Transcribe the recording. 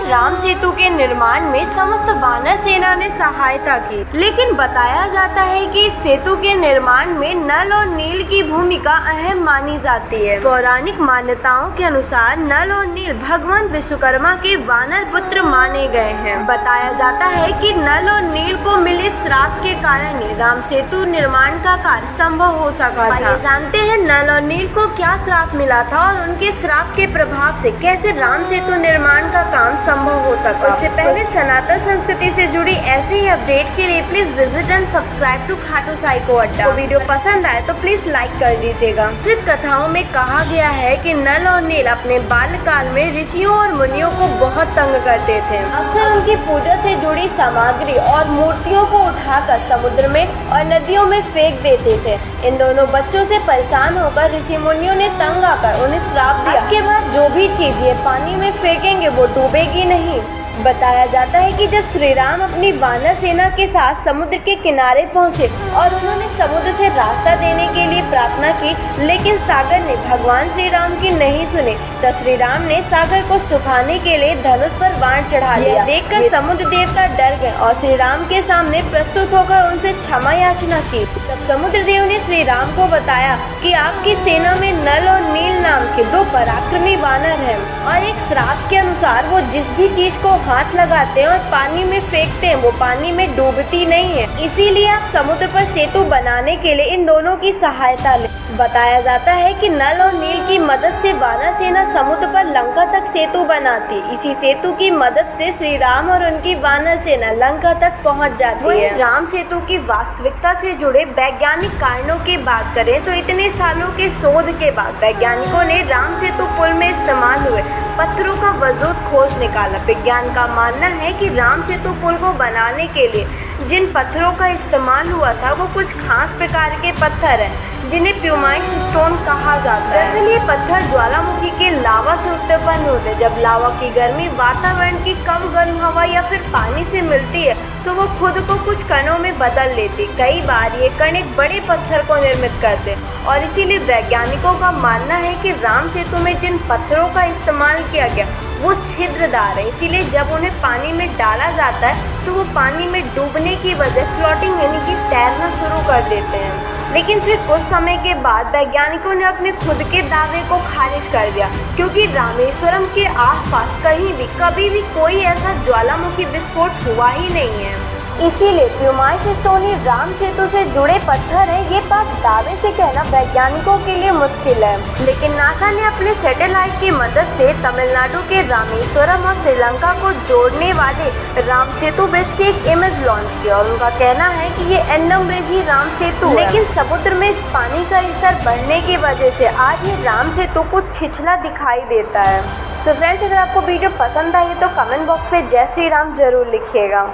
राम सेतु के निर्माण में समस्त वानर सेना ने सहायता की, लेकिन बताया जाता है कि इस सेतु के निर्माण में नल और नील की भूमिका अहम मानी जाती है। पौराणिक मान्यताओं के अनुसार नल और नील भगवान विश्वकर्मा के वानर पुत्र माने गए हैं। बताया जाता है कि नल और नील को मिले श्राप के कारण ही राम सेतु निर्माण का कार्य संभव हो सका था। जानते हैं नल और नील को क्या श्राप मिला था और उनके श्राप के प्रभाव से कैसे राम सेतु निर्माण का काम संभव हो सका। इससे पहले सनातन संस्कृति से जुड़ी ऐसे ही अपडेट के लिए please visit and subscribe to Khatu Sai को अड्डा। तो वीडियो पसंद आए तो प्लीज लाइक कर दीजिएगा। चित्र कथाओं में कहा गया है कि नल और नील अपने बाल्यकाल में ऋषियों और मुनियों को बहुत तंग करते थे। अक्सर उनकी पूजा से जुड़ी सामग्री और मूर्तियों को उठाकर समुद्र में और नदियों में फेंक देते थे। इन दोनों बच्चों से परेशान होकर ऋषि मुनियों ने तंग आकर उन्हें श्राप दिया। इसके बाद जो भी चीज ये पानी में फेंकेंगे वो डूबेगी नहीं। बताया जाता है कि जब श्री राम अपनी वानर सेना के साथ समुद्र के किनारे पहुंचे और उन्होंने समुद्र से रास्ता देने के लिए प्रार्थना की, लेकिन सागर ने भगवान श्री राम की नहीं सुनी, तब श्री राम ने सागर को सुखाने के लिए धनुष पर बाण चढ़ा दिया। देखकर समुद्र देवता डर गए और श्री राम के सामने प्रस्तुत होकर उनसे क्षमा याचना की। तब समुद्र देव ने श्री राम को बताया कि आपकी सेना में नल और नील नाम के दो पराक्रमी वानर हैं और एक श्राप के अनुसार वो जिस भी चीज को हाथ लगाते हैं और पानी में फेंकते हैं वो पानी में डूबती नहीं है। इसीलिए आप समुद्र पर सेतु बनाने के लिए इन दोनों की सहायता लें। बताया जाता है कि नल और नील की मदद से वानर सेना समुद्र पर लंका तक सेतु बनाती। इसी सेतु की मदद से श्री राम और उनकी वानर सेना लंका तक पहुंच जाती है। राम सेतु की वास्तविकता से जुड़े वैज्ञानिक कारणों की बात करें तो इतने सालों के शोध के बाद वैज्ञानिकों ने राम सेतु पुल में इस्तेमाल हुए पत्थरों का वजूद खोज निकाला। विज्ञान का मानना है कि राम सेतु पुल को बनाने के लिए जिन पत्थरों का इस्तेमाल हुआ था वो कुछ खास प्रकार के पत्थर हैं जिन्हें प्यूमाइस स्टोन कहा जाता है। दरअसल ये पत्थर ज्वालामुखी के लावा से उत्पन्न होते हैं। जब लावा की गर्मी वातावरण की कम गर्म हवा या फिर पानी से मिलती है तो वो खुद को कुछ कणों में बदल लेती। कई बार ये कण एक बड़े पत्थर को निर्मित करते और इसीलिए वैज्ञानिकों का मानना है कि राम सेतु में जिन पत्थरों का इस्तेमाल किया गया वो छिद्रदार है। इसीलिए जब उन्हें पानी में डाला जाता है तो वो पानी में डूबने की वजह फ्लोटिंग यानी कि तैरना शुरू कर देते हैं। लेकिन फिर कुछ समय के बाद वैज्ञानिकों ने अपने खुद के दावे को खारिज कर दिया, क्योंकि रामेश्वरम के आसपास कहीं भी कभी भी कोई ऐसा ज्वालामुखी विस्फोट हुआ ही नहीं है। इसीलिए प्यूमाइस स्टोन ही राम सेतु से जुड़े पत्थर है। ये बात दावे से कहना वैज्ञानिकों के लिए मुश्किल है। लेकिन नासा ने अपने सैटेलाइट की मदद से तमिलनाडु के रामेश्वरम और श्रीलंका को जोड़ने वाले राम सेतु ब्रिज की एक इमेज लॉन्च की और उनका कहना है कि ये एन्नम ब्रिज ही राम सेतु है। लेकिन समुद्र में पानी का स्तर बढ़ने की वजह से आज ये राम सेतु कुछ छिछला दिखाई देता है। सो फ्रेंड्स, अगर आपको वीडियो पसंद आई तो कमेंट बॉक्स में जय श्री राम जरूर लिखिएगा।